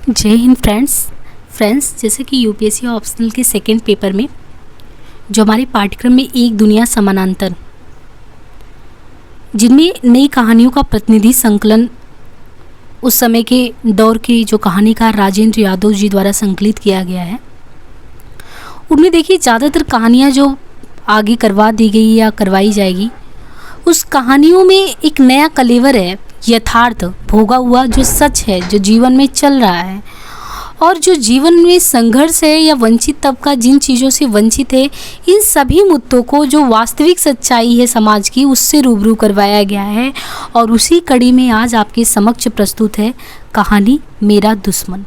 जय हिंद फ्रेंड्स जैसे कि यूपीएससी ऑप्शनल के सेकंड पेपर में जो हमारे पाठ्यक्रम में एक दुनिया समानांतर, जिनमें नई कहानियों का प्रतिनिधि संकलन उस समय के दौर के जो कहानीकार राजेंद्र यादव जी द्वारा संकलित किया गया है, उनमें देखिए ज़्यादातर कहानियाँ जो आगे करवा दी गई या करवाई जाएगी, उस कहानियों में एक नया कलेवर है, यथार्थ भोगा हुआ जो सच है, जो जीवन में चल रहा है और जो जीवन में संघर्ष है या वंचित तबका जिन चीज़ों से वंचित है, इन सभी मुद्दों को जो वास्तविक सच्चाई है समाज की, उससे रूबरू करवाया गया है। और उसी कड़ी में आज आपके समक्ष प्रस्तुत है कहानी मेरा दुश्मन।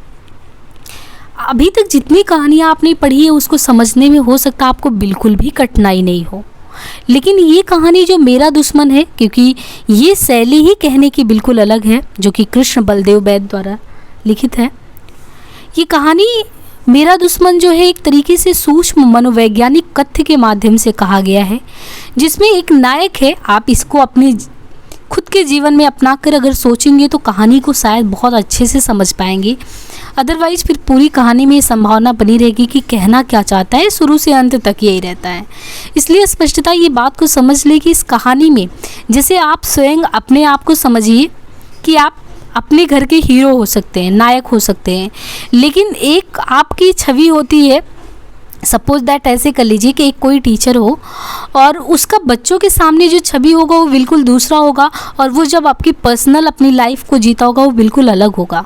अभी तक जितनी कहानियाँ आपने पढ़ी है उसको समझने में हो सकता है आपको बिल्कुल भी कठिनाई नहीं हो, लेकिन ये कहानी जो मेरा दुश्मन है, क्योंकि ये शैली ही कहने की बिल्कुल अलग है, जो कि कृष्ण बलदेव वैद्य द्वारा लिखित है। ये कहानी मेरा दुश्मन जो है एक तरीके से सूक्ष्म मनोवैज्ञानिक कथ्य के माध्यम से कहा गया है, जिसमें एक नायक है। आप इसको अपने खुद के जीवन में अपना कर अगर सोचेंगे तो कहानी को शायद बहुत अच्छे से समझ पाएंगे, अदरवाइज फिर पूरी कहानी में ये संभावना बनी रहेगी कि कहना क्या चाहता है, शुरू से अंत तक यही रहता है। इसलिए स्पष्टता ये बात को समझ ले कि इस कहानी में जैसे आप स्वयं अपने आप को समझिए कि आप अपने घर के हीरो हो सकते हैं, नायक हो सकते हैं, लेकिन एक आपकी छवि होती है। सपोज दैट ऐसे कर लीजिए कि एक कोई टीचर हो और उसका बच्चों के सामने जो छवि होगा वो बिल्कुल दूसरा होगा, और वो जब आपकी पर्सनल अपनी लाइफ को जीता होगा वो बिल्कुल अलग होगा।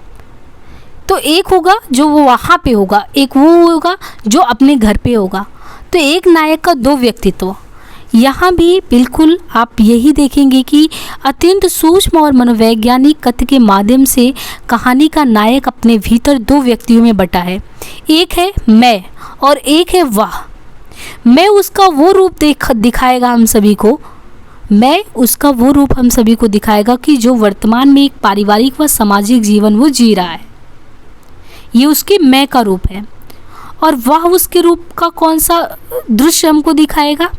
तो एक होगा जो वो वहाँ पे होगा, एक वो होगा जो अपने घर पे होगा। तो एक नायक का दो व्यक्तित्व। यहाँ भी बिल्कुल आप यही देखेंगे कि अत्यंत सूक्ष्म और मनोवैज्ञानिक कथ्य के माध्यम से कहानी का नायक अपने भीतर दो व्यक्तियों में बटा है। एक है मैं और एक है वह। मैं उसका वो रूप दिखाएगा हम सभी को, मैं उसका वो रूप हम सभी को दिखाएगा कि जो वर्तमान में एक पारिवारिक व सामाजिक जीवन वो जी रहा है। ये उसके मैं का रूप है। और वह उसके रूप का कौन सा दृश्य हमको दिखाएगा?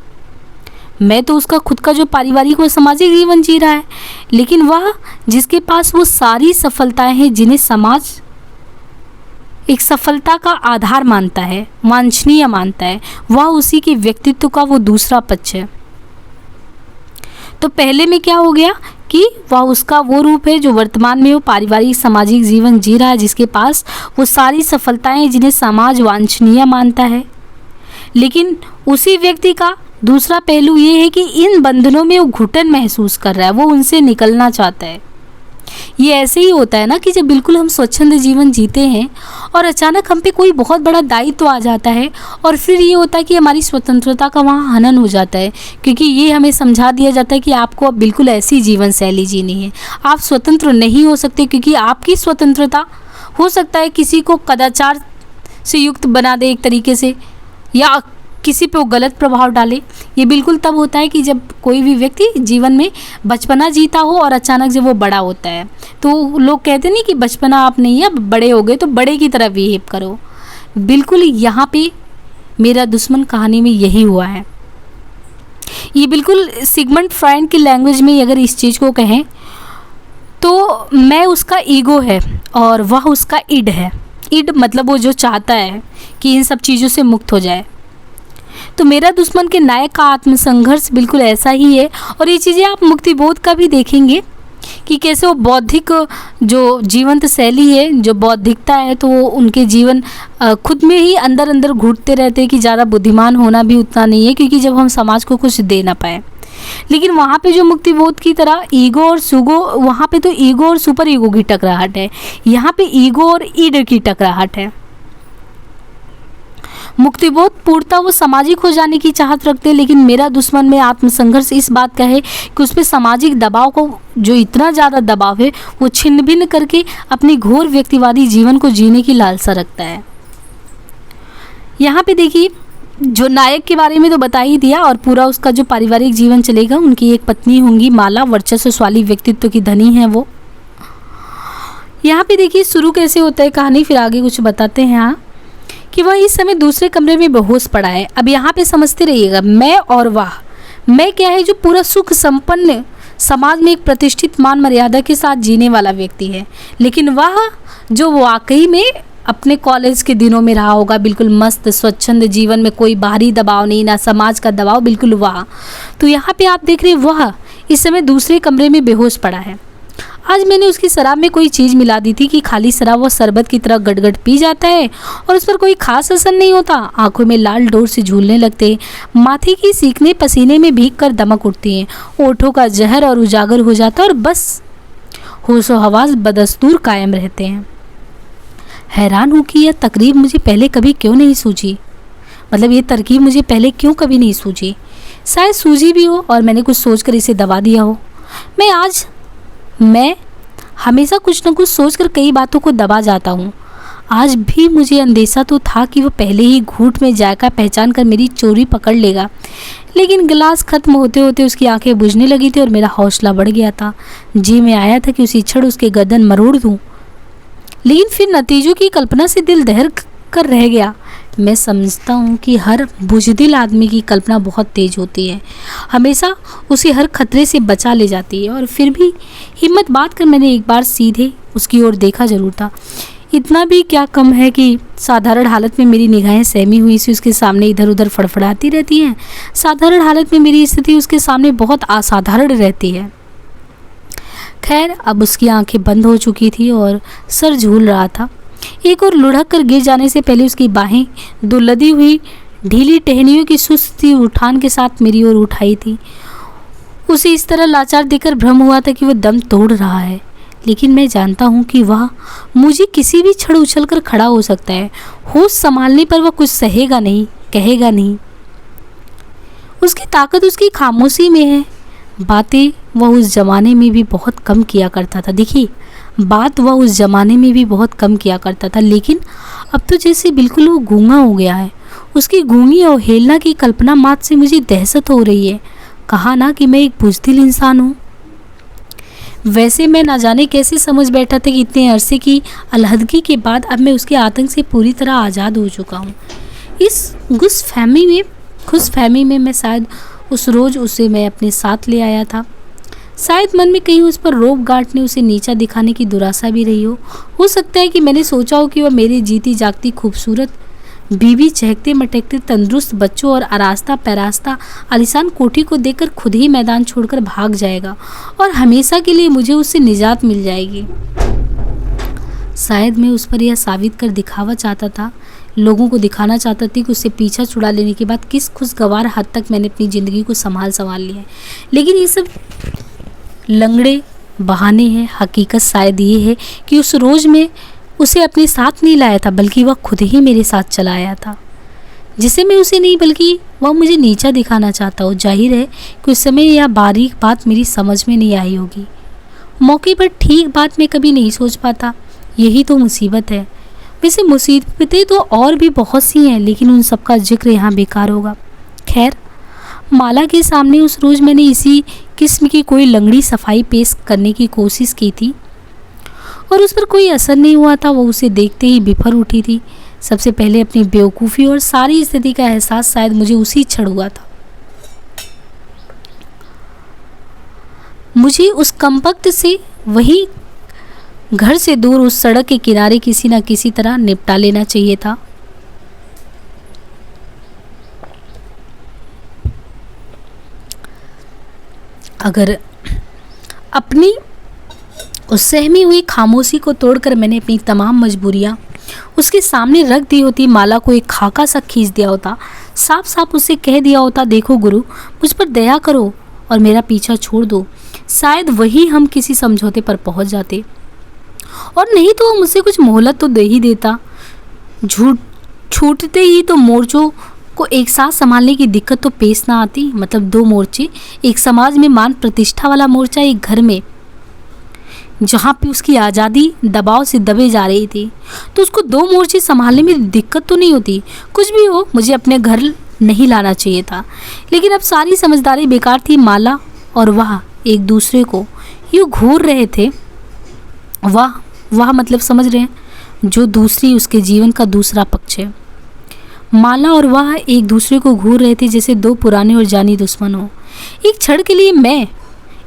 मैं तो उसका खुद का जो पारिवारिक व सामाजिक जीवन जी रहा है, लेकिन वह जिसके पास वो सारी सफलताएं हैं जिन्हें समाज एक सफलता का आधार मानता है, वांछनीय मानता है, वह उसी के व्यक्तित्व का वो दूसरा पक्ष है। तो पहले में क्या हो गया कि वह उसका वो रूप है जो वर्तमान में वो पारिवारिक सामाजिक जीवन जी रहा है, जिसके पास वो सारी सफलताएं हैं जिन्हें समाज वांछनीय मानता है। लेकिन उसी व्यक्ति का दूसरा पहलू ये है कि इन बंधनों में वो घुटन महसूस कर रहा है, वो उनसे निकलना चाहता है। ये ऐसे ही होता है ना कि जब बिल्कुल हम स्वच्छंद जीवन जीते हैं और अचानक हम पे कोई बहुत बड़ा दायित्व आ जाता है, और फिर ये होता है कि हमारी स्वतंत्रता का वहाँ हनन हो जाता है, क्योंकि ये हमें समझा दिया जाता है कि आपको अब बिल्कुल ऐसी जीवन शैली जीनी है, आप स्वतंत्र नहीं हो सकते, क्योंकि आपकी स्वतंत्रता हो सकता है किसी को कदाचार से युक्त बना दे एक तरीके से, या किसी पे वो गलत प्रभाव डाले। ये बिल्कुल तब होता है कि जब कोई भी व्यक्ति जीवन में बचपना जीता हो और अचानक जब वो बड़ा होता है, तो लोग कहते नहीं कि बचपना आप नहीं है, अब बड़े हो गए तो बड़े की तरह बिहेव करो। बिल्कुल यहाँ पे मेरा दुश्मन कहानी में यही हुआ है। ये बिल्कुल सिगमंड फ्रॉइड की लैंग्वेज में अगर इस चीज़ को कहें तो मैं उसका ईगो है और वह उसका इड है। इड मतलब वो जो चाहता है कि इन सब चीज़ों से मुक्त हो जाए। तो मेरा दुश्मन के नायक का आत्मसंघर्ष बिल्कुल ऐसा ही है। और ये चीज़ें आप मुक्तिबोध का भी देखेंगे कि कैसे वो बौद्धिक जो जीवंत शैली है, जो बौद्धिकता है, तो वो उनके जीवन खुद में ही अंदर अंदर घुटते रहते हैं कि ज़्यादा बुद्धिमान होना भी उतना नहीं है, क्योंकि जब हम समाज को कुछ दे ना पाए। लेकिन वहाँ पे जो मुक्तिबोध की तरह ईगो और सुगो, वहाँ पे तो ईगो और सुपर ईगो की टकराहट है, यहाँ पे ईगो और ईड की टकराहट है। मुक्तिबोध पूर्णतः वो सामाजिक हो जाने की चाहत रखते हैं, लेकिन मेरा दुश्मन में आत्मसंघर्ष इस बात का है कि उस पर सामाजिक दबाव को, जो इतना ज़्यादा दबाव है, वो छिन्न भिन्न करके अपनी घोर व्यक्तिवादी जीवन को जीने की लालसा रखता है। यहाँ पे देखिए, जो नायक के बारे में तो बता ही दिया, और पूरा उसका जो पारिवारिक जीवन चलेगा, उनकी एक पत्नी होंगी माला, वर्चस्वशाली व्यक्तित्व की धनी है वो। यहाँ पे देखिए शुरू कैसे होता है कहानी, फिर आगे कुछ बताते हैं। यहाँ कि वह इस समय दूसरे कमरे में बेहोश पड़ा है। अब यहाँ पे समझते रहिएगा, मैं और वाह। मैं क्या है? जो पूरा सुख संपन्न समाज में एक प्रतिष्ठित मान मर्यादा के साथ जीने वाला व्यक्ति है। लेकिन वह जो वाकई में अपने कॉलेज के दिनों में रहा होगा, बिल्कुल मस्त स्वच्छंद जीवन में, कोई बाहरी दबाव नहीं, ना समाज का दबाव, बिल्कुल वह। तो यहाँ पे आप देख रहे हैं वह इस समय दूसरे कमरे में बेहोश पड़ा है। आज मैंने उसकी शराब में कोई चीज़ मिला दी थी कि खाली शराब वो शरबत की तरह गटगट पी जाता है और उस पर कोई खास असर नहीं होता। आंखों में लाल डोर से झूलने लगते, माथे की सीखने पसीने में भीग कर दमक उठती हैं, ओठों का जहर और उजागर हो जाता है और बस होशो हवास बदस्तूर कायम रहते हैं। हैरान हूँ कि यह तकरीब मुझे पहले कभी क्यों नहीं सूझी, मतलब ये तरकीब मुझे पहले क्यों कभी नहीं सूझी। शायद सूझी भी हो और मैंने कुछ सोचकर इसे दबा दिया हो। मैं हमेशा कुछ न कुछ सोचकर कई बातों को दबा जाता हूँ। आज भी मुझे अंदेशा तो था कि वो पहले ही घूंट में जायका पहचान कर मेरी चोरी पकड़ लेगा, लेकिन गिलास खत्म होते होते उसकी आंखें बुझने लगी थी और मेरा हौसला बढ़ गया था। जी में आया था कि उसी क्षण उसके गर्दन मरोड़ दूँ, लेकिन फिर नतीजों की कल्पना से दिल दहल कर रह गया। मैं समझता हूँ कि हर बुज़दिल आदमी की कल्पना बहुत तेज होती है, हमेशा उसे हर खतरे से बचा ले जाती है। और फिर भी हिम्मत बांध कर मैंने एक बार सीधे उसकी ओर देखा जरूर था। इतना भी क्या कम है कि साधारण हालत में मेरी निगाहें सहमी हुई सी उसके सामने इधर उधर फड़फड़ाती रहती हैं। साधारण हालत में मेरी स्थिति उसके सामने बहुत असाधारण रहती है। खैर, अब उसकी आंखें बंद हो चुकी थी और सर झूल रहा था। एक और लुढ़क कर गिर जाने से पहले उसकी बाहें दो लदी हुई ढीली टहनियों की सुस्ती उठान के साथ मेरी ओर उठाई थी। उसे इस तरह लाचार देखकर भ्रम हुआ था कि वह दम तोड़ रहा है, लेकिन मैं जानता हूँ कि वह मुझे किसी भी क्षण उछल कर खड़ा हो सकता है। होश संभालने पर वह कुछ सहेगा नहीं, कहेगा नहीं। उसकी ताकत उसकी खामोशी में है। बातें वह उस ज़माने में भी बहुत कम किया करता था। देखिए, बात वह उस ज़माने में भी बहुत कम किया करता था, लेकिन अब तो जैसे बिल्कुल वो गूंगा हो गया है। उसकी गूंगी और हेलना की कल्पना मात्र से मुझे दहशत हो रही है। कहा ना कि मैं एक बुज़दिल इंसान हूँ। वैसे मैं ना जाने कैसे समझ बैठा था कि इतने अरसे की अलहदगी के बाद अब मैं उसके आतंक से पूरी तरह आज़ाद हो चुका हूँ। इस खुशफहमी में मैं शायद उस रोज़ उसे मैं अपने साथ ले आया था। शायद मन में कहीं उस पर रोब गांठने, उसे नीचा दिखाने की दुरासा भी रही हो सकता है कि मैंने सोचा हो कि वह मेरी जीती जागती खूबसूरत बीवी, चहकते मटकते तंदुरुस्त बच्चों और आरास्ता पैरास्ता आलीशान कोठी को देखकर खुद ही मैदान छोड़कर भाग जाएगा और हमेशा के लिए मुझे उससे निजात मिल जाएगी। शायद मैं उस पर यह साबित कर दिखावा चाहता था, लोगों को दिखाना चाहता थी कि उससे पीछा छुड़ा लेने के बाद किस खुशगवार हद तक मैंने अपनी ज़िंदगी को संभाल लिया है। लेकिन ये सब लंगड़े बहाने हैं। हकीकत शायद ये है कि उस रोज़ में उसे अपने साथ नहीं लाया था, बल्कि वह खुद ही मेरे साथ चला आया था, जिसे मैं उसे नहीं बल्कि वह मुझे नीचा दिखाना चाहता हो। जाहिर है कि उस समय यह बारीक बात मेरी समझ में नहीं आई होगी। मौके पर ठीक बात मैं कभी नहीं सोच पाता, यही तो मुसीबत है। वैसे मुसीबतें तो और भी बहुत सी हैं, लेकिन उन सब का जिक्र यहाँ बेकार होगा। खैर, माला के सामने उस रोज़ मैंने इसी किस्म की कोई लंगड़ी सफाई पेश करने की कोशिश की थी और उस पर कोई असर नहीं हुआ था। वो उसे देखते ही बिफर उठी थी। सबसे पहले अपनी बेवकूफ़ी और सारी स्थिति का एहसास शायद मुझे उसी क्षण हुआ था। मुझे उस कंपक्त से वही घर से दूर उस सड़क के किनारे किसी न किसी तरह निपटा लेना चाहिए था। अगर अपनी उस सहमी हुई खामोशी को तोड़कर मैंने अपनी तमाम मजबूरियां उसके सामने रख दी होती, माला को एक खाका सा खींच दिया होता, साफ साफ उससे कह दिया होता, देखो गुरु, मुझ पर दया करो और मेरा पीछा छोड़ दो, शायद वही हम किसी समझौते पर पहुंच जाते। और नहीं तो वो मुझसे कुछ मोहलत तो दे ही देता। छूटते ही तो मोर्चों को एक साथ संभालने की दिक्कत तो पेश ना आती। मतलब दो मोर्चे, एक समाज में मान प्रतिष्ठा वाला मोर्चा, एक घर में जहाँ पे उसकी आज़ादी दबाव से दबे जा रही थी, तो उसको दो मोर्चे संभालने में दिक्कत तो नहीं होती। कुछ भी हो, मुझे अपने घर नहीं लाना चाहिए था। लेकिन अब सारी समझदारी बेकार थी। माला और वह एक दूसरे को यूँ घूर रहे थे। वाह मतलब समझ रहे हैं, जो दूसरी उसके जीवन का दूसरा पक्ष है। माला और वह एक दूसरे को घूर रहे थे जैसे दो पुराने और जानी दुश्मन हो। एक क्षण के लिए मैं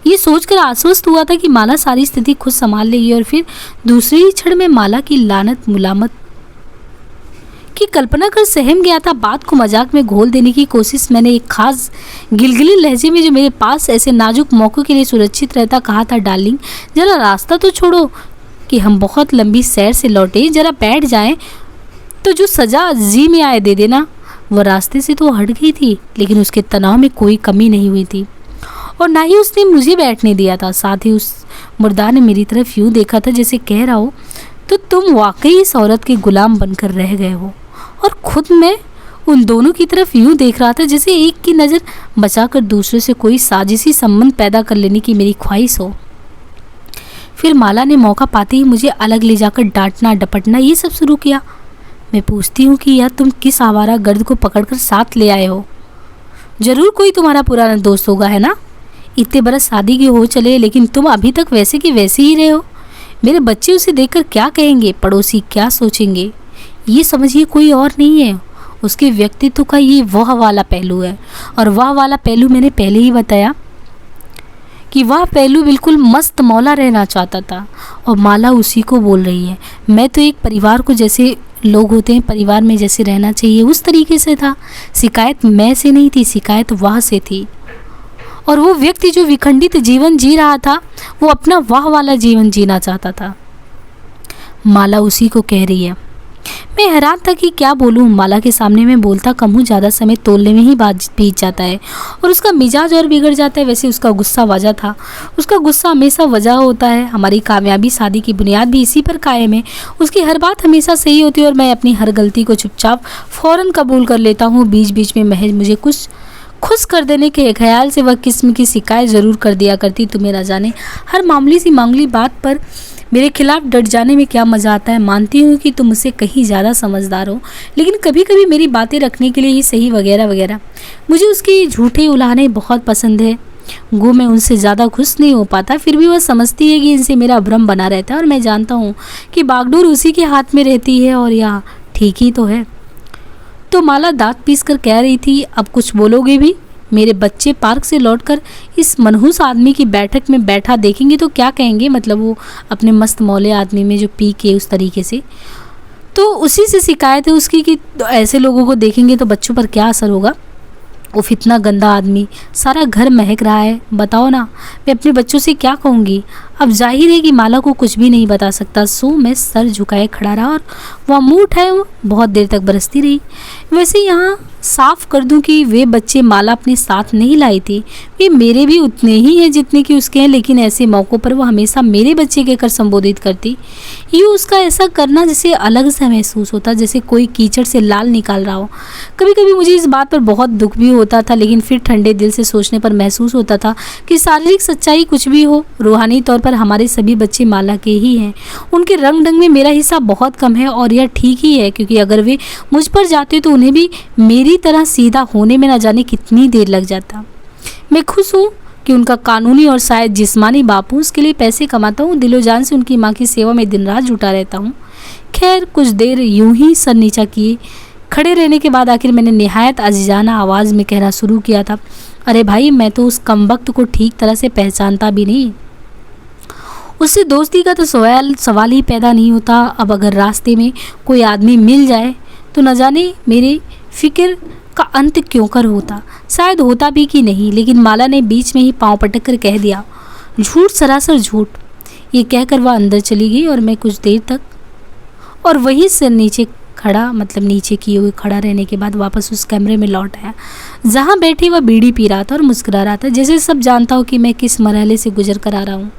ये सोचकर आश्वस्त हुआ था कि माला सारी स्थिति खुद संभाल लेगी और फिर दूसरे ही क्षण में माला की लानत मुलामत की कल्पना कर सहम गया था। बात को मजाक में घोल देने की कोशिश मैंने एक खास गिलगिली लहजे में, जो मेरे पास ऐसे नाजुक मौकों के लिए सुरक्षित रहता, कहा था, डार्लिंग जरा रास्ता तो छोड़ो कि हम बहुत लंबी सैर से लौटे, जरा बैठ जाएं तो जो सजा जी में आए दे देना। वह रास्ते से तो हट गई थी, लेकिन उसके तनाव में कोई कमी नहीं हुई थी और ना ही उसने मुझे बैठने दिया था। साथ ही उस मुर्दा ने मेरी तरफ यूँ देखा था जैसे कह रहा हो, तो तुम वाकई इस औरत के गुलाम बनकर रह गए हो। और खुद मैं उन दोनों की तरफ यूँ देख रहा था जैसे एक की नज़र बचाकर दूसरे से कोई साजिशी संबंध पैदा कर लेने की मेरी ख्वाहिश हो। फिर माला ने मौका पाते ही मुझे अलग ले जाकर डांटना डपटना ये सब शुरू किया। मैं पूछती हूँ कि यार तुम किस आवारा गर्द को पकड़कर साथ ले आए हो? ज़रूर कोई तुम्हारा पुराना दोस्त होगा, है ना? इतने बरस शादी के हो चले, लेकिन तुम अभी तक वैसे की वैसे ही रहे हो। मेरे बच्चे उसे देखकर क्या कहेंगे, पड़ोसी क्या सोचेंगे? ये समझिए कोई और नहीं है, उसके व्यक्तित्व का ये वह वाला पहलू है। और वह वाला पहलू मैंने पहले ही बताया कि वह पहलू बिल्कुल मस्त मौला रहना चाहता था और माला उसी को बोल रही है। मैं तो एक परिवार को, जैसे लोग होते हैं परिवार में जैसे रहना चाहिए उस तरीके से था। शिकायत मैं से नहीं थी, शिकायत वह से थी। और वो व्यक्ति जो विखंडित जीवन जी रहा था, वो अपना वह वाला जीवन जीना चाहता था। माला उसी को कह रही है। मैं हैरान था कि क्या बोलूँ। माला के सामने मैं बोलता कम हूँ, ज़्यादा समय तोलने में ही बात बीत जाता है और उसका मिजाज और बिगड़ जाता है। वैसे उसका गुस्सा वजह था, उसका गुस्सा हमेशा वजह होता है। हमारी कामयाबी शादी की बुनियाद भी इसी पर कायम है। उसकी हर बात हमेशा सही होती है और मैं अपनी हर गलती को चुपचाप फ़ौरन कबूल कर लेता हूँ। बीच बीच में महज मुझे कुछ खुश कर देने के ख्याल से वह किस्म की शिकायत ज़रूर कर दिया करती। तुम्हें न जाने हर मामूली सी मामूली बात पर मेरे खिलाफ डट जाने में क्या मज़ा आता है। मानती हूँ कि तुम मुझसे कहीं ज़्यादा समझदार हो, लेकिन कभी कभी मेरी बातें रखने के लिए ही सही वगैरह वगैरह। मुझे उसकी झूठे उलाहने बहुत पसंद है। गो मैं उनसे ज़्यादा खुश नहीं हो पाता, फिर भी वह समझती है कि इनसे मेरा भ्रम बना रहता है और मैं जानता हूँ कि बागडोर उसी के हाथ में रहती है और यह ठीक ही तो है। तो माला दाँत पीस कर कह रही थी, अब कुछ बोलोगे भी? मेरे बच्चे पार्क से लौटकर इस मनहूस आदमी की बैठक में बैठा देखेंगे तो क्या कहेंगे? मतलब वो अपने मस्त मौले आदमी में जो पी के उस तरीके से, तो उसी से शिकायत है उसकी कि ऐसे लोगों को देखेंगे तो बच्चों पर क्या असर होगा। उफ, इतना गंदा आदमी, सारा घर महक रहा है। बताओ ना, मैं अपने बच्चों से क्या कहूँगी? अब जाहिर है कि माला को कुछ भी नहीं बता सकता। सो मैं सर झुकाए खड़ा रहा और वह मुँह उठाए बहुत देर तक बरसती रही। वैसे यहाँ साफ कर दूं कि वे बच्चे माला अपने साथ नहीं लाई थी, वे मेरे भी उतने ही हैं जितने कि उसके हैं, लेकिन ऐसे मौक़ों पर वह हमेशा मेरे बच्चे कहकर संबोधित करती। यूँ उसका ऐसा करना जैसे अलग सा महसूस होता, जैसे कोई कीचड़ से लाल निकाल रहा हो। कभी कभी मुझे इस बात पर बहुत दुख भी होता था, लेकिन फिर ठंडे दिल से सोचने पर महसूस होता था कि शारीरिक सच्चाई कुछ भी हो, रूहानी तौर पर हमारे सभी बच्चे माला के ही हैं। उनके रंग ढंग में मेरा हिस्सा बहुत कम है और यह ठीक ही है, क्योंकि अगर वे मुझ पर जाते तो उन्हें भी मेरी तरह सीधा होने में न जाने कितनी देर लग जाता। मैं खुश हूँ कि उनका कानूनी और शायद जिस्मानी बापू उसके लिए पैसे कमाता हूँ। दिलो जान से उनकी माँ की सेवा में दिन रात जुटा रहता हूँ। खैर, कुछ देर यूं ही सर नीचा किए खड़े रहने के बाद आखिर मैंने निहायत अजीजाना आवाज़ में कहना शुरू किया था, अरे भाई, मैं तो उस कमबख्त को ठीक तरह से पहचानता भी नहीं। उससे दोस्ती का तो सवाल ही पैदा नहीं होता। अब अगर रास्ते में कोई आदमी मिल जाए तो न जाने मेरी फिक्र का अंत क्यों कर होता, शायद होता भी कि नहीं। लेकिन माला ने बीच में ही पांव पटक कर कह दिया, झूठ, सरासर झूठ। ये कहकर वह अंदर चली गई और मैं कुछ देर तक और वही सिर नीचे खड़ा, मतलब नीचे किए हुए खड़ा रहने के बाद वापस उस कमरे में लौट आया जहाँ बैठे वह बीड़ी पी रहा था और मुस्कुरा रहा था, जैसे सब जानता हो कि मैं किस मरहले से गुजर कर आ रहा हूँ।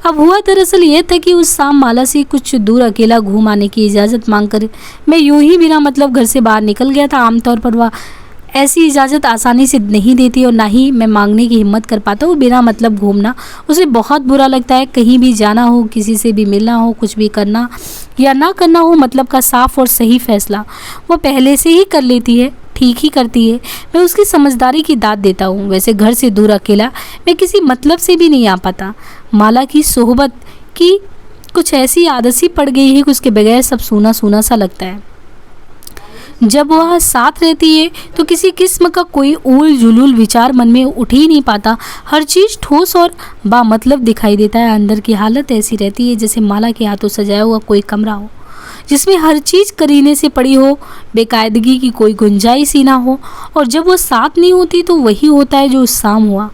अब हुआ दरअसल यह था कि उस शाम माला से कुछ दूर अकेला घूम आने की इजाज़त मांगकर मैं यूं ही बिना मतलब घर से बाहर निकल गया था। आमतौर पर वह ऐसी इजाज़त आसानी से नहीं देती और ना ही मैं मांगने की हिम्मत कर पाता हूँ। बिना मतलब घूमना उसे बहुत बुरा लगता है। कहीं भी जाना हो, किसी से भी मिलना हो, कुछ भी करना या ना करना हो, मतलब का साफ और सही फैसला वो पहले से ही कर लेती है, ठीक ही करती है। मैं उसकी समझदारी की दाद देता हूँ। वैसे घर से दूर अकेला मैं किसी मतलब से भी नहीं आ पाता। माला की सोहबत की कुछ ऐसी आदत सी पड़ गई है कि उसके बगैर सब सूना सूना सा लगता है। जब वह साथ रहती है तो किसी किस्म का कोई ऊल जुलूल विचार मन में उठ ही नहीं पाता। हर चीज़ ठोस और बामतलब दिखाई देता है। अंदर की हालत ऐसी रहती है जैसे माला के हाथों सजाया हुआ कोई कमरा हो, जिसमें हर चीज़ करीने से पड़ी हो, बेकायदगी की कोई गुंजाइश ही ना हो। और जब वो साथ नहीं होती तो वही होता है जो उस शाम हुआ,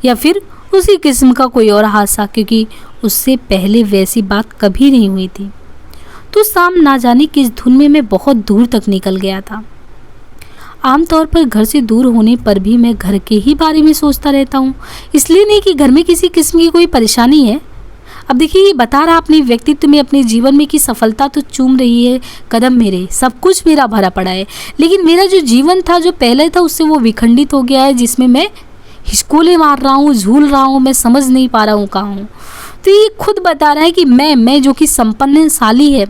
या फिर उसी किस्म का कोई और हादसा, क्योंकि उससे पहले वैसी बात कभी नहीं हुई थी। तो शाम ना जाने किस धुन में मैं बहुत दूर तक निकल गया था। आमतौर पर घर से दूर होने पर भी मैं घर के ही बारे में सोचता रहता हूँ। इसलिए नहीं कि घर में किसी किस्म की कोई परेशानी है। अब देखिए, ये बता रहा अपने व्यक्तित्व में, अपने जीवन में कि सफलता तो चूम रही है कदम मेरे, सब कुछ मेरा भरा पड़ा है, लेकिन मेरा जो जीवन था, जो पहले था, उससे वो विखंडित हो गया है, जिसमें मैं हिचकोले मार रहा हूँ, झूल रहा हूँ, मैं समझ नहीं पा रहा हूँ कहाँ हूँ। तो ये खुद बता रहा है कि मैं जो कि संपन्नशाली है,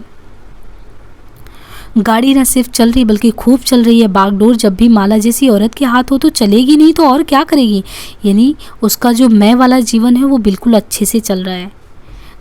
गाड़ी न सिर्फ चल रही बल्कि खूब चल रही है बागडोर। जब भी माला जैसी औरत के हाथ हो तो चलेगी, नहीं तो और क्या करेगी। यानी उसका जो मैं वाला जीवन है वो बिल्कुल अच्छे से चल रहा है।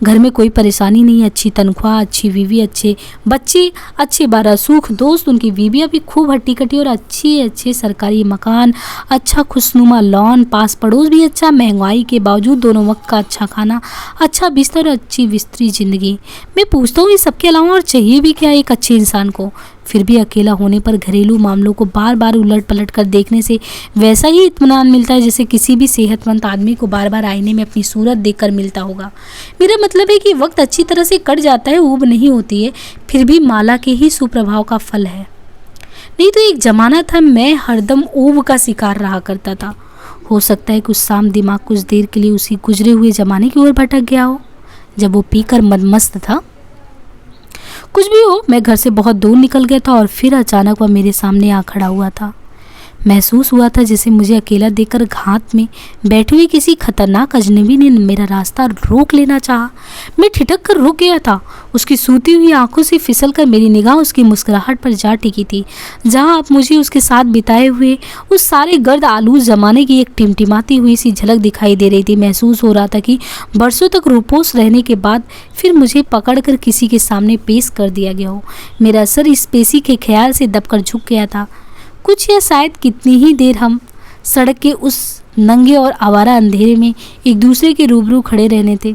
घर में कोई परेशानी नहीं, अच्छी तनख्वाह, अच्छी बीवी, अच्छे बच्चे, अच्छे 12 सुख दोस्त, उनकी बीवियाँ भी खूब हट्टी कट्टी, और अच्छे सरकारी मकान, अच्छा खुशनुमा लॉन, पास पड़ोस भी अच्छा, महंगाई के बावजूद दोनों वक्त का अच्छा खाना, अच्छा बिस्तर, अच्छी विस्तृत ज़िंदगी। मैं पूछता हूँ ये सबके अलावा और चाहिए भी क्या एक अच्छे इंसान को। फिर भी अकेला होने पर घरेलू मामलों को बार बार उलट पलट कर देखने से वैसा ही इत्मीनान मिलता है जैसे किसी भी सेहतमंद आदमी को बार बार आईने में अपनी सूरत देखकर मिलता होगा। मेरा मतलब है कि वक्त अच्छी तरह से कट जाता है, ऊब नहीं होती है, फिर भी माला के ही सुप्रभाव का फल है। नहीं तो एक ज़माना था मैं हरदम ऊब का शिकार रहा करता था। हो सकता है कुछ शाम दिमाग कुछ देर के लिए उसी गुजरे हुए ज़माने की ओर भटक गया हो, जब वो पीकर मदमस्त था। कुछ भी हो, मैं घर से बहुत दूर निकल गया था और फिर अचानक वह मेरे सामने आ खड़ा हुआ था। महसूस हुआ था जैसे मुझे अकेला देखकर घात में बैठी हुई किसी खतरनाक अजनबी ने मेरा रास्ता रोक लेना चाहा। मैं ठिठक कर रुक गया था। उसकी सूती हुई आंखों से फिसल कर मेरी निगाह उसकी मुस्कुराहट पर जा टिकी थी, जहां अब मुझे उसके साथ बिताए हुए उस सारे गर्द आलूस जमाने की एक टिमटिमाती हुई सी झलक दिखाई दे रही थी। महसूस हो रहा था कि बरसों तक रूपोस रहने के बाद फिर मुझे पकड़कर किसी के सामने पेश कर दिया गया हो। मेरा सर इस पेशी के ख्याल से दबकर झुक गया था। कुछ या शायद कितनी ही देर हम सड़क के उस नंगे और आवारा अंधेरे में एक दूसरे के रूबरू खड़े रहने थे।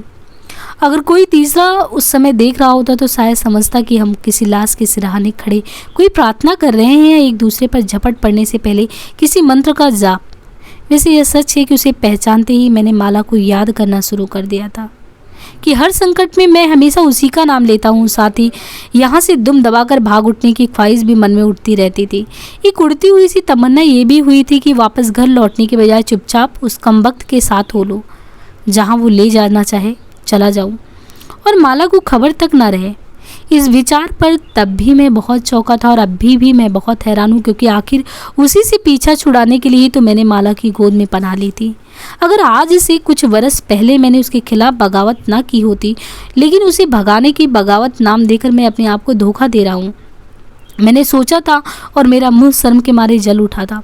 अगर कोई तीसरा उस समय देख रहा होता तो शायद समझता कि हम किसी लाश के सिरहाने खड़े कोई प्रार्थना कर रहे हैं या एक दूसरे पर झपट पड़ने से पहले किसी मंत्र का जाप। वैसे यह सच है कि उसे पहचानते ही मैंने माला को याद करना शुरू कर दिया था कि हर संकट में मैं हमेशा उसी का नाम लेता हूँ। साथ ही यहाँ से दुम दबाकर भाग उठने की ख्वाहिश भी मन में उठती रहती थी। एक उड़ती हुई सी तमन्ना ये भी हुई थी कि वापस घर लौटने के बजाय चुपचाप उस कमबख्त के साथ हो लो, जहाँ वो ले जाना चाहे चला जाऊँ और माला को खबर तक ना रहे। इस विचार पर तब भी मैं बहुत चौंका था और अभी भी मैं बहुत हैरान हूँ, क्योंकि आखिर उसी से पीछा छुड़ाने के लिए तो मैंने माला की गोद में पनाह ली थी। अगर आज से कुछ बरस पहले मैंने उसके खिलाफ बगावत ना की होती, लेकिन उसे भगाने की बगावत नाम देकर मैं अपने आप को धोखा दे रहा हूँ, मैंने सोचा था और मेरा मुंह शर्म के मारे जल उठा था।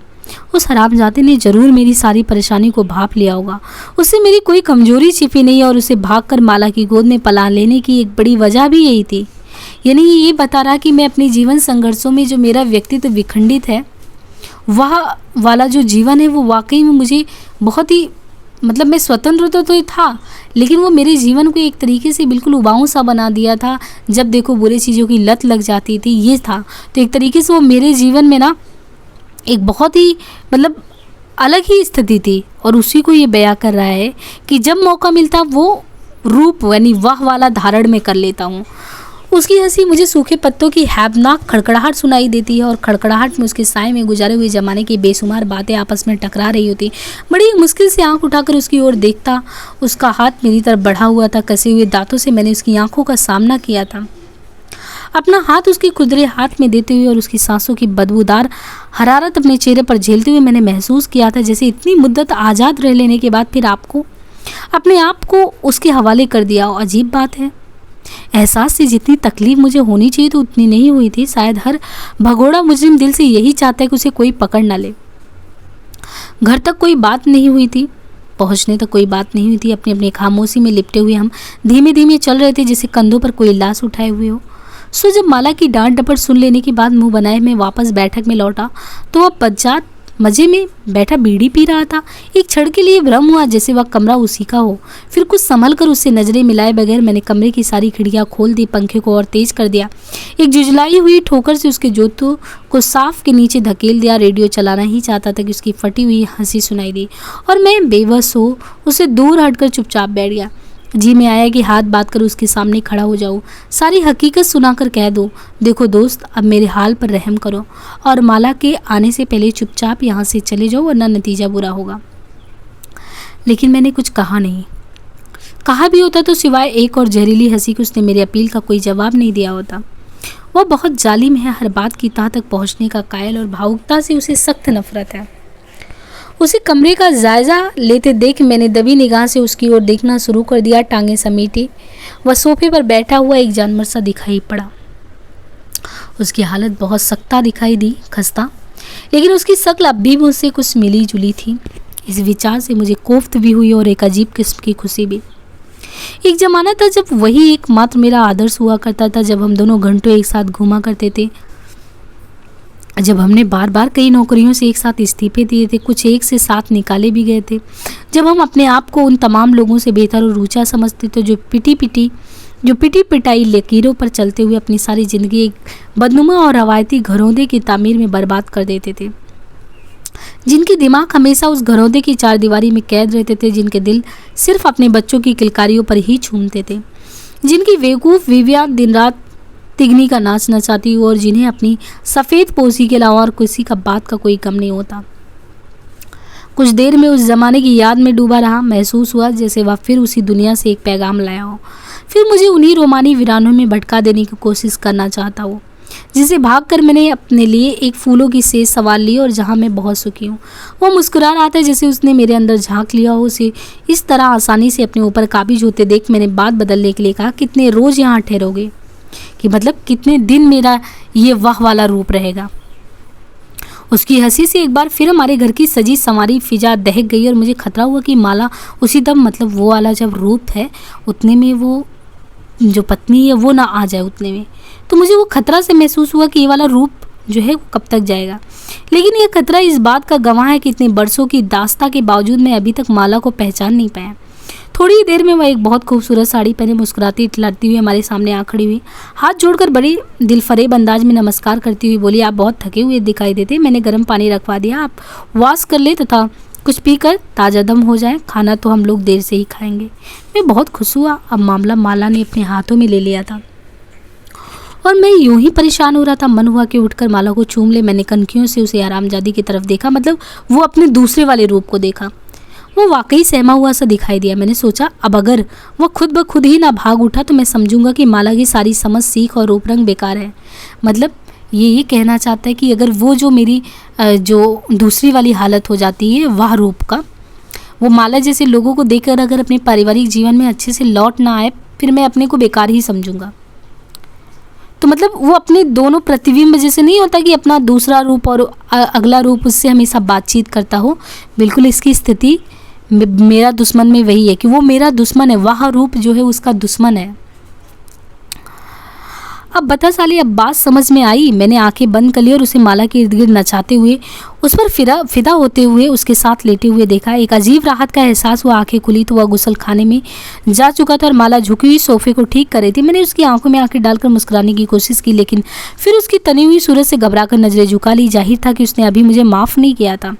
उस हरामजादे ने जरूर मेरी सारी परेशानी को भांप लिया होगा। उससे मेरी कोई कमजोरी छिपी नहीं और उसे भागकर माला की गोद में पला लेने की एक बड़ी वजह भी यही थी। यानी ये बता रहा कि मैं अपने जीवन संघर्षों में जो मेरा व्यक्तित्व विखंडित है, वह वाला जो जीवन है वो वाकई में मुझे बहुत ही मतलब मैं स्वतंत्र तो था, लेकिन वो मेरे जीवन को एक तरीके से बिल्कुल उबाऊ सा बना दिया था। जब देखो बुरी चीज़ों की लत लग जाती थी, ये था। तो एक तरीके से वो मेरे जीवन में ना एक बहुत ही मतलब अलग ही स्थिति थी, और उसी को ये बयां कर रहा है कि जब मौका मिलता वो रूप यानी वह वाला धारण में कर लेता हूँ। उसकी हंसी मुझे सूखे पत्तों की हैबनाक खड़खड़ाहट सुनाई देती है और खड़खड़ाहट में उसके साए में गुजारे हुए ज़माने की बेशुमार बातें आपस में टकरा रही होती। बड़ी मुश्किल से आंख उठाकर उसकी ओर देखता। उसका हाथ मेरी तरफ बढ़ा हुआ था। कसे हुए दांतों से मैंने उसकी आंखों का सामना किया था, अपना हाथ उसके खुदरे हाथ में देते हुए और उसकी सांसों की बदबूदार हरारत अपने चेहरे पर झेलते हुए मैंने महसूस किया था जैसे इतनी मुद्दत आज़ाद रह लेने के बाद फिर अपने आप को उसके हवाले कर दिया। और अजीब बात है, एहसास से जितनी तकलीफ मुझे होनी चाहिए तो उतनी नहीं हुई थी। शायद हर भगोड़ा मुजरिम दिल से यही चाहता है कि उसे कोई पकड़ ना ले। घर तक कोई बात नहीं हुई थी, पहुंचने तक कोई बात नहीं हुई थी। अपनी अपनी खामोशी में लिपटे हुए हम धीमे धीमे चल रहे थे, जैसे कंधों पर कोई लाश उठाए हुए हो। सो जब माला की डांट डपट सुन लेने के बाद मुंह बनाए मैं वापस बैठक में लौटा तो वह बज्जात मजे में बैठा बीड़ी पी रहा था। एक क्षण के लिए भ्रम हुआ जैसे वह कमरा उसी का हो। फिर कुछ संभल कर उससे नजरें मिलाए बगैर मैंने कमरे की सारी खिड़कियां खोल दी, पंखे को और तेज कर दिया। एक जुझलाई हुई ठोकर से उसके जूतों को साफ के नीचे धकेल दिया। रेडियो चलाना ही चाहता था कि उसकी फटी हुई हंसी सुनाई दी और मैं बेबस हो उससे दूर हटकर चुपचाप बैठ गया। जी में आया कि हाथ बांध कर उसके सामने खड़ा हो जाऊं, सारी हकीकत सुनाकर कह दूं, देखो दोस्त, अब मेरे हाल पर रहम करो और माला के आने से पहले चुपचाप यहाँ से चले जाओ वरना नतीजा बुरा होगा। लेकिन मैंने कुछ कहा नहीं। कहा भी होता तो सिवाय एक और जहरीली हंसी के उसने मेरी अपील का कोई जवाब नहीं दिया होता। वह बहुत जालिम है, हर बात की तह तक पहुँचने का कायल और भावुकता से उसे सख्त नफरत है। उसे कमरे का जायजा लेते देख मैंने दबी निगाह से उसकी ओर देखना शुरू कर दिया। टांगें समेटी वह सोफे पर बैठा हुआ एक जानवर सा दिखाई पड़ा। उसकी हालत बहुत सख्ता दिखाई दी, खस्ता, लेकिन उसकी शक्ल अब भी मुझसे कुछ मिली जुली थी। इस विचार से मुझे कोफ्त भी हुई और एक अजीब किस्म की खुशी भी। एक जमाना था जब वही एकमात्र मेरा आदर्श हुआ करता था, जब हम दोनों घंटों एक साथ घूमा करते थे, जब हमने बार बार कई नौकरियों से एक साथ इस्तीफे दिए थे, कुछ एक से साथ निकाले भी गए थे, जब हम अपने आप को उन तमाम लोगों से बेहतर और ऊंचा समझते थे जो पिटी पिटाई लकीरों पर चलते हुए अपनी सारी ज़िंदगी एक बदनुमा और रवायती घरौंदे की तामीर में बर्बाद कर देते थे, जिनके दिमाग हमेशा उस घरौंदे की चारदीवारी में कैद रहते थे, जिनके दिल सिर्फ अपने बच्चों की किलकारियों पर ही झूमते थे, जिनकी बेवकूफ़ बीवियाँ दिन रात तिगनी का नाच नचाती हो और जिन्हें अपनी सफ़ेद पोसी के अलावा और किसी का बात का कोई गम नहीं होता। कुछ देर में उस ज़माने की याद में डूबा रहा। महसूस हुआ जैसे वह फिर उसी दुनिया से एक पैगाम लाया हो, फिर मुझे उन्हीं रोमानी वीरानों में भटका देने की कोशिश करना चाहता हो, जिसे भाग कर मैंने अपने लिए एक फूलों की सेज सवाल ली और जहाँ मैं बहुत सुखी हूँ। वह मुस्कुरा रहा था जैसे उसने मेरे अंदर झांक लिया हो। उसे इस तरह आसानी से अपने ऊपर काबिज होते देख मैंने बात बदलने के लिए कहा, कितने रोज़ यहाँ ठहरोगे, कि मतलब कितने दिन मेरा ये वाह वाला रूप रहेगा। उसकी हंसी से एक बार फिर हमारे घर की सजी संवारी फिजा दहक गई और मुझे खतरा हुआ कि माला उसी दम, मतलब वो वाला जब रूप है उतने में वो जो पत्नी है वो ना आ जाए उतने में, तो मुझे वो खतरा से महसूस हुआ कि ये वाला रूप जो है वो कब तक जाएगा। लेकिन ये खतरा इस बात का गवाह है कि इतने बरसों की दास्ता के बावजूद मैं अभी तक माला को पहचान नहीं पाया। थोड़ी ही देर में वह एक बहुत खूबसूरत साड़ी पहने मुस्कुराती इतलाती हुई हमारे सामने आ खड़ी हुई, हाथ जोड़कर बड़ी दिलफरेब अंदाज में नमस्कार करती हुई बोली, आप बहुत थके हुए दिखाई देते, मैंने गर्म पानी रखवा दिया, आप वॉश कर ले तथा कुछ पीकर ताज़ा दम हो जाए, खाना तो हम लोग देर से ही खाएंगे। मैं बहुत खुश हुआ। अब मामला माला ने अपने हाथों में ले लिया था और मैं यूं ही परेशान हो रहा था। मन हुआ कि उठकर माला को चूम ले। मैंने कनखियों से उसे आरामजादी की तरफ देखा, मतलब वो अपने दूसरे वाले रूप को देखा। वो वाकई सहमा हुआ सा दिखाई दिया। मैंने सोचा अब अगर वह खुद ब खुद ही ना भाग उठा तो मैं समझूंगा कि माला की सारी समझ, सीख और रूप रंग बेकार है। मतलब ये कहना चाहता है कि अगर वो जो मेरी जो दूसरी वाली हालत हो जाती है वह रूप का, वो माला जैसे लोगों को देखकर अगर अपने पारिवारिक जीवन में अच्छे से लौट ना आए फिर मैं अपने को बेकार ही समझूंगा। तो मतलब वो अपने दोनों प्रतिबिंब जैसे नहीं होता कि अपना दूसरा रूप और अगला रूप उससे हमेशा बातचीत करता हो, बिल्कुल इसकी स्थिति मेरा दुश्मन में वही है कि वो मेरा दुश्मन है, वह रूप जो है उसका दुश्मन है। अब बता साली, अब बात समझ में आई। मैंने आंखें बंद कर ली और उसे माला के इर्द गिर्द नचाते हुए, उस पर फिदा होते हुए उसके साथ लेटे हुए देखा। एक अजीब राहत का एहसास हुआ। आंखें खुली तो वह गुसल खाने में जा चुका था और माला झुकी हुई सोफे को ठीक कर रही थी। मैंने उसकी आंखों में आंखें डालकर मुस्कुराने की कोशिश की, लेकिन फिर उसकी तनी हुई सूरत से घबराकर नजरें झुका ली। जाहिर था कि उसने अभी मुझे माफ़ नहीं किया था।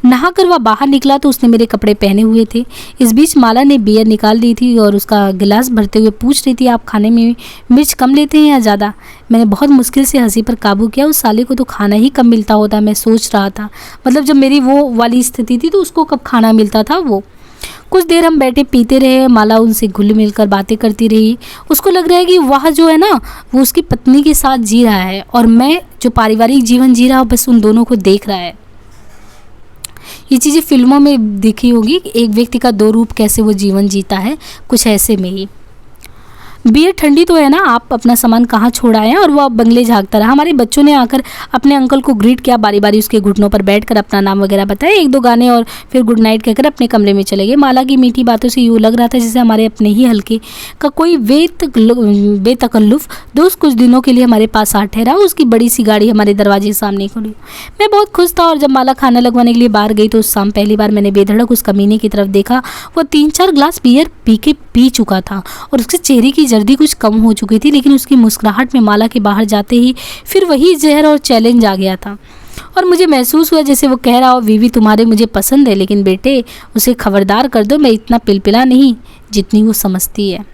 नहाकर वह बाहर निकला तो उसने मेरे कपड़े पहने हुए थे। इस बीच माला ने बियर निकाल दी थी और उसका गिलास भरते हुए पूछ रही थी, आप खाने में मिर्च कम लेते हैं या ज़्यादा। मैंने बहुत मुश्किल से हंसी पर काबू किया। उस साले को तो खाना ही कम मिलता होता, मैं सोच रहा था। मतलब जब मेरी वो वाली स्थिति थी तो उसको कब खाना मिलता था वो। कुछ देर हम बैठे पीते रहे। माला उनसे घुल मिलकर बातें करती रही। उसको लग रहा है कि वह जो है ना वो उसकी पत्नी के साथ जी रहा है और मैं जो पारिवारिक जीवन जी रहा हूँ बस उन दोनों को देख रहा है। ये चीज़ें फिल्मों में दिखी होगी, एक व्यक्ति का दो रूप कैसे वो जीवन जीता है, कुछ ऐसे में ही। बियर ठंडी तो है ना, आप अपना सामान कहाँ छोड़ आए हैं। और वो बंगले झाँकता रहा। हमारे बच्चों ने आकर अपने अंकल को ग्रीट किया, बारी बारी उसके घुटनों पर बैठकर अपना नाम वगैरह बताया, एक दो गाने और फिर गुड नाइट कहकर अपने कमरे में चले गए। माला की मीठी बातों से यूँ लग रहा था जैसे हमारे अपने ही हल्के का कोई बेतकल्लुफ़ दोस्त कुछ दिनों के लिए हमारे पास आ ठहरा। उसकी बड़ी सी गाड़ी हमारे दरवाजे के सामने खड़ी। मैं बहुत खुश था और जब माला खाना लगवाने के लिए बाहर गई तो उस शाम पहली बार मैंने बेधड़क उस कमीने की तरफ देखा। वो 3-4 ग्लास बियर पी चुका था और उसके चेहरे की जर्दी कुछ कम हो चुकी थी, लेकिन उसकी मुस्कुराहट में माला के बाहर जाते ही फिर वही जहर और चैलेंज आ गया था। और मुझे महसूस हुआ जैसे वो कह रहा हो, बीवी तुम्हारे मुझे पसंद है, लेकिन बेटे उसे खबरदार कर दो, मैं इतना पिलपिला नहीं जितनी वो समझती है।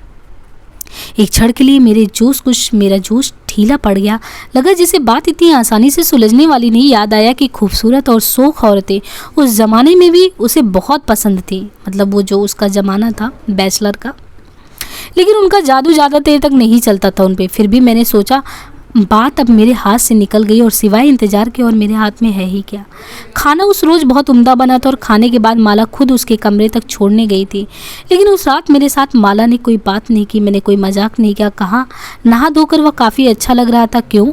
एक क्षण के लिए मेरा जोश ढीला पड़ गया। लगा जैसे बात इतनी आसानी से सुलझने वाली नहीं। याद आया कि खूबसूरत और शौक औरतें उस ज़माने में भी उसे बहुत पसंद थी, मतलब वो जो उसका ज़माना था बैचलर का। लेकिन उनका जादू ज़्यादा देर तक नहीं चलता था उन पे। फिर भी मैंने सोचा बात अब मेरे हाथ से निकल गई और सिवाय इंतज़ार के और मेरे हाथ में है ही क्या। खाना उस रोज़ बहुत उम्दा बना था और खाने के बाद माला खुद उसके कमरे तक छोड़ने गई थी। लेकिन उस रात मेरे साथ माला ने कोई बात नहीं की, मैंने कोई मजाक नहीं किया। कहा नहा धोकर वह काफ़ी अच्छा लग रहा था। क्यों?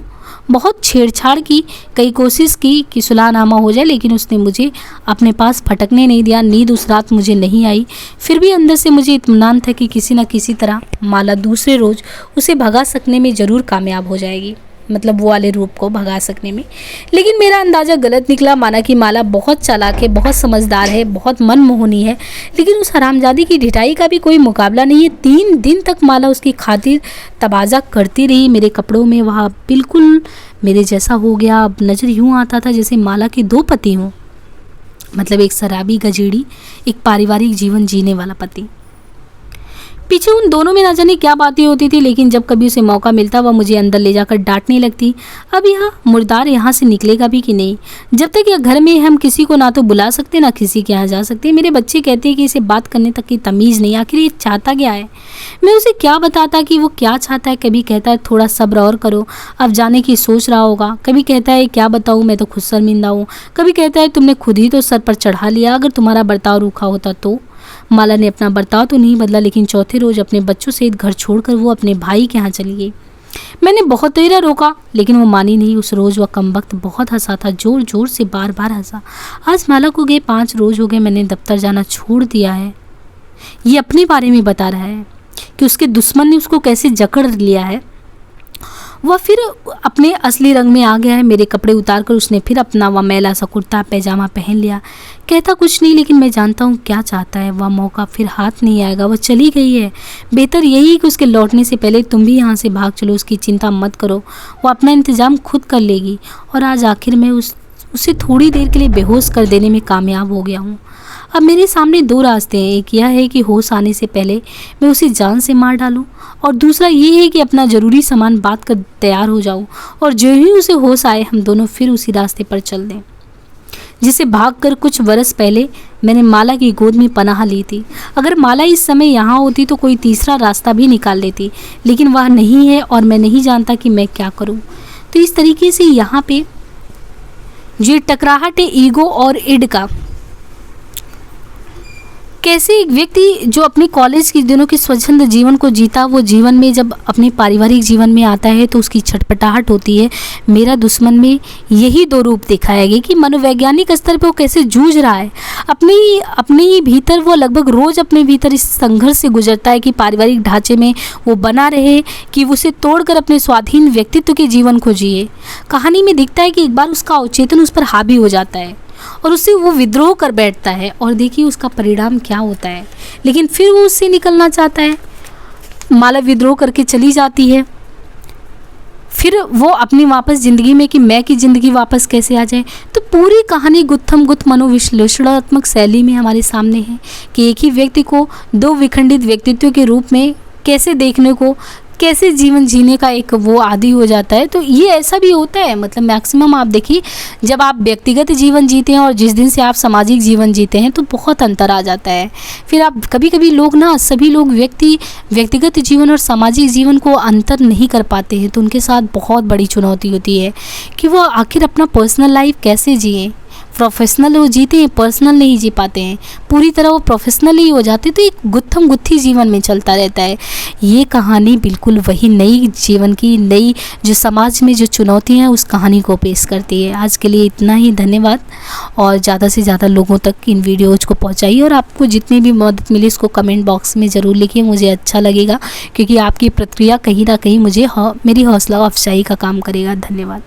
बहुत छेड़छाड़ की, कई कोशिश की कि सुलहनामा हो जाए, लेकिन उसने मुझे अपने पास फटकने नहीं दिया। नींद उस रात मुझे नहीं आई। फिर भी अंदर से मुझे इत्मीनान था कि किसी न किसी तरह माला दूसरे रोज़ उसे भगा सकने में ज़रूर कामयाब हो जाएगी, मतलब वो वाले रूप को भगा सकने में। लेकिन मेरा अंदाज़ा गलत निकला। माना कि माला बहुत चालाक है, बहुत समझदार है, बहुत मनमोहनी है, लेकिन उस हरामजादी की ढिठाई का भी कोई मुकाबला नहीं है। 3 दिन तक माला उसकी खातिर तबाजा करती रही। मेरे कपड़ों में वह बिल्कुल मेरे जैसा हो गया। अब नज़र यूँ आता था जैसे माला के 2 पति हों, मतलब एक शराबी गजेड़ी, एक पारिवारिक जीवन जीने वाला पति। पीछे उन दोनों में ना जाने क्या बातें होती थी, लेकिन जब कभी उसे मौका मिलता वह मुझे अंदर ले जाकर डांटने लगती। अब यह मुर्दार यहाँ से निकलेगा भी कि नहीं? जब तक यह घर में हम किसी को ना तो बुला सकते ना किसी के यहाँ जा सकते। मेरे बच्चे कहते हैं कि इसे बात करने तक की तमीज़ नहीं, आखिर ये चाहता क्या है? मैं उसे क्या बताता कि वो क्या चाहता है। कभी कहता है थोड़ा सब्र और करो, अब जाने की सोच रहा होगा। कभी कहता है क्या बताऊँ, मैं तो खुद शर्मिंदा हूँ। कभी कहता है तुमने खुद ही तो सर पर चढ़ा लिया, अगर तुम्हारा बर्ताव रूखा होता तो। माला ने अपना बर्ताव तो नहीं बदला, लेकिन चौथे रोज़ अपने बच्चों सहित घर छोड़कर वो अपने भाई के यहाँ चली गई। मैंने बहुत देर रोका, लेकिन वो मानी नहीं। उस रोज़ वह कमबख्त बहुत हंसा था, ज़ोर ज़ोर से बार बार हंसा। आज माला को गए 5 रोज़ हो गए, मैंने दफ्तर जाना छोड़ दिया है। ये अपने बारे में बता रहा है कि उसके दुश्मन ने उसको कैसे जकड़ लिया है। वह फिर अपने असली रंग में आ गया है। मेरे कपड़े उतार कर उसने फिर अपना वह मैला सा कुर्ता पैजामा पहन लिया। कहता कुछ नहीं, लेकिन मैं जानता हूँ क्या चाहता है। वह मौका फिर हाथ नहीं आएगा, वह चली गई है। बेहतर यही है कि उसके लौटने से पहले तुम भी यहाँ से भाग चलो। उसकी चिंता मत करो, वो अपना इंतज़ाम खुद कर लेगी। और आज आखिर मैं उसे थोड़ी देर के लिए बेहोश कर देने में कामयाब हो गया हूँ। अब मेरे सामने 2 रास्ते हैं। एक यह है कि होश आने से पहले मैं उसे जान से मार डालूं, और दूसरा ये है कि अपना ज़रूरी सामान बांध कर तैयार हो जाऊं, और जो ही उसे होश आए हम दोनों फिर उसी रास्ते पर चल दें जिसे भागकर कुछ बरस पहले मैंने माला की गोद में पनाह ली थी। अगर माला इस समय यहाँ होती तो कोई तीसरा रास्ता भी निकाल लेती, लेकिन वह नहीं है और मैं नहीं जानता कि मैं क्या करूँ। तो इस तरीके से यहाँ पे जो टकराहट है ईगो और इड का, कैसे एक व्यक्ति जो अपने कॉलेज के दिनों के स्वच्छंद जीवन को जीता, वो जीवन में जब अपने पारिवारिक जीवन में आता है तो उसकी छटपटाहट होती है। मेरा दुश्मन में यही 2 रूप दिखाया गया कि मनोवैज्ञानिक स्तर पर वो कैसे जूझ रहा है अपने ही भीतर। वो लगभग रोज़ अपने भीतर इस संघर्ष से गुजरता है कि पारिवारिक ढांचे में वो बना रहे, कि उसे तोड़कर अपने स्वाधीन व्यक्तित्व के जीवन को जिए। कहानी में दिखता है कि एक बार उसका अवचेतन उस पर हावी हो जाता है और उससे वो विद्रोह कर बैठता है, और देखिए उसका परिणाम क्या होता है। लेकिन फिर वो उससे निकलना चाहता है। माला विद्रोह करके चली जाती है। फिर वो अपनी वापस ज़िंदगी में कि मैं की ज़िंदगी वापस कैसे आ जाए। तो पूरी कहानी गुत्थम गुत्थ मनोविश्लेषणात्मक शैली में हमारे सामने है कि एक ही व्यक्ति को 2 विखंडित व्यक्तित्व के रूप में कैसे देखने को, कैसे जीवन जीने का एक वो आदी हो जाता है। तो ये ऐसा भी होता है, मतलब मैक्सिमम आप देखिए जब आप व्यक्तिगत जीवन जीते हैं और जिस दिन से आप सामाजिक जीवन जीते हैं तो बहुत अंतर आ जाता है। फिर आप कभी लोग ना, सभी लोग व्यक्तिगत जीवन और सामाजिक जीवन को अंतर नहीं कर पाते हैं, तो उनके साथ बहुत बड़ी चुनौती होती है कि वो आखिर अपना पर्सनल लाइफ कैसे जिए। प्रोफेशनल वो जीते हैं, पर्सनल नहीं जी पाते हैं, पूरी तरह वो प्रोफेशनल ही हो जाते, तो एक गुत्थम गुत्थी जीवन में चलता रहता है। ये कहानी बिल्कुल वही नई जीवन की, नई जो समाज में जो चुनौतियाँ हैं उस कहानी को पेश करती है। आज के लिए इतना ही, धन्यवाद। और ज़्यादा से ज़्यादा लोगों तक इन वीडियोज़ को पहुँचाइए, और आपको जितनी भी मदद मिले इसको कमेंट बॉक्स में ज़रूर लिखिए, मुझे अच्छा लगेगा, क्योंकि आपकी प्रतिक्रिया कहीं ना कहीं मुझे मेरी हौसला अफजाई का काम करेगा। धन्यवाद।